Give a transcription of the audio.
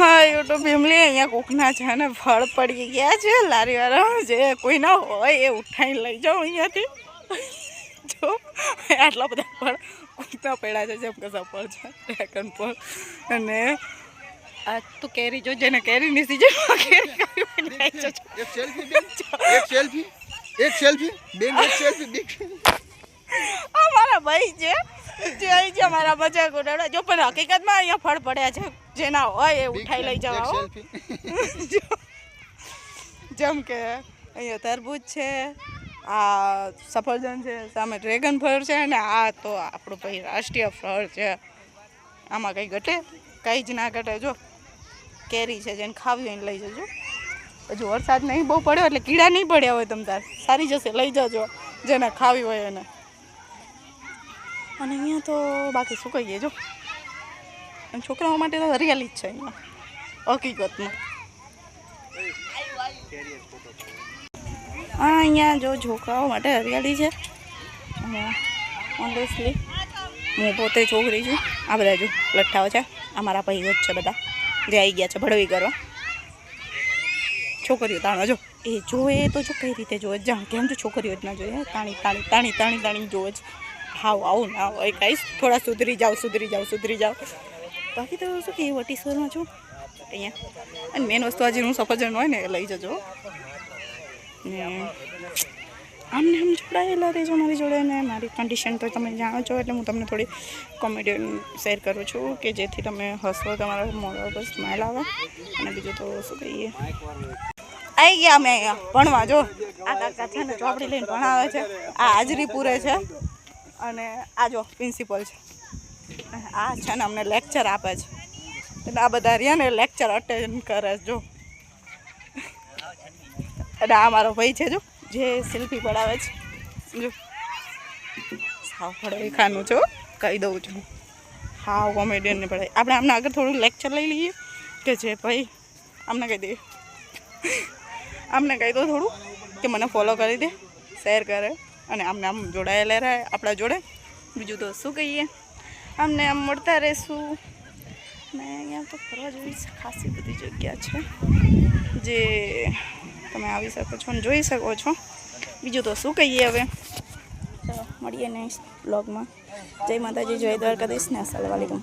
હા YouTube family અહીંયા કોકના છે ને ફળ પડી ગયા છે લારીવાળા જે કોઈ ના હોય એ ઉઠાઈને લઈ જાઓ અહીંયાથી જો આટલા બધા ફળ કોકના પડ્યા છે જેમ કે સફળ છે ડ્રેગન ફળ અને આ તો કેરી જો જેને કેરી ની સીઝન અમારા ભાઈ છે જે અહીં છે અમારા મજાક ઉડાડે જો પણ હકીકતમાં અહીંયા ફળ પડ્યા છે જેના હોય એ ઉઠાઈ લઈ જવા જેમ કે અહીંયા તરબૂચ છે આ સફરજન છે સામે ડ્રેગન ફળ છે અને આ તો આપણું ભાઈ રાષ્ટ્રીય ફળ છે આમાં કંઈ ઘટે કંઈ જ ના ઘટે જો કેરી છે જેને ખાવી હોય લઈ જજો હજુ વરસાદ નહીં બહુ પડ્યો એટલે કીડા નહીં પડ્યા હોય તમ તાર સારી જશે લઈ જજો જેને ખાવી હોય એને અને અહીંયા તો બાકી શું કહીએ જો અને છોકરાઓ માટે તો હરિયાળી જ છે અહીંયા હકીકતમાં હા અહીંયા જો છોકરાઓ માટે હરિયાળી છે અને ઓનેસ્ટલી હું પોતે છોકરી છું આ બધા જો લઠ્ઠાઓ છે અમારા ભાઈ જ છે બધા જે આવી ગયા છે ભડવી કરવા છોકરીઓ તાણો જો એ જોવે તો જો કઈ રીતે જોવે જાણ કેમ જો છોકરીઓ જ ના જોઈએ તાણી તાણી તાણી તાણી તાણી જોવે જ હાવ આવું ના હોય કાંઈ થોડા સુધરી જાઓ બાકી તો શું કે વટીશ્વરમાં છું અહીંયા અને મેન વસ્તુ આજે હું સફરજન હોય ને એ લઈ જજો ને આમને આમ જોડાયેલા રહેજો મારી જોડે ને મારી કન્ડિશન તો તમે જાણો છો એટલે હું તમને થોડી કોમેડી શેર કરું છું કે જેથી તમે હસો તમારા મોઢા ઉપર સ્માઇલ આવે અને બીજું તો શું કહીએ આવી ગયા અમે અહીંયા ભણવા જો આ કાકા છે ને ચોપડી લઈને ભણાવે છે આ હાજરી પૂરે છે અને આ જો પ્રિન્સિપલ છે આ છે ને અમને લેક્ચર આપે છે એટલે આ બધા રહ્યા ને લેક્ચર અટેન્ડ કરે જો અને આ મારો ભાઈ છે જો જે સેલ્ફી પડાવે છે જો સાવ પડે ખાનું છો કહી દઉં છું હાવ કોમેડિયનને પડાય આપણે આમને આગળ થોડું લેક્ચર લઈ લઈએ કે જે ભાઈ આમને કહી દઈએ આમને કહી દો થોડું કે મને ફોલો કરી દે શેર કરે અને આમને આમ જોડાયેલા રહે આપણા જોડે બીજું તો શું કહીએ આમને આમ મળતા રહેશું ને અહીંયા તો ફરવા જેવી ખાસી બધી જગ્યા છે જે તમે આવી શકો છો અને જોઈ શકો છો બીજું તો શું કહીએ હવે ચાલો મળીએ નેક્સ્ટ બ્લોગમાં જય માતાજી જય દ્વારકાધીશ ને અસ્સલામુ અલૈકુમ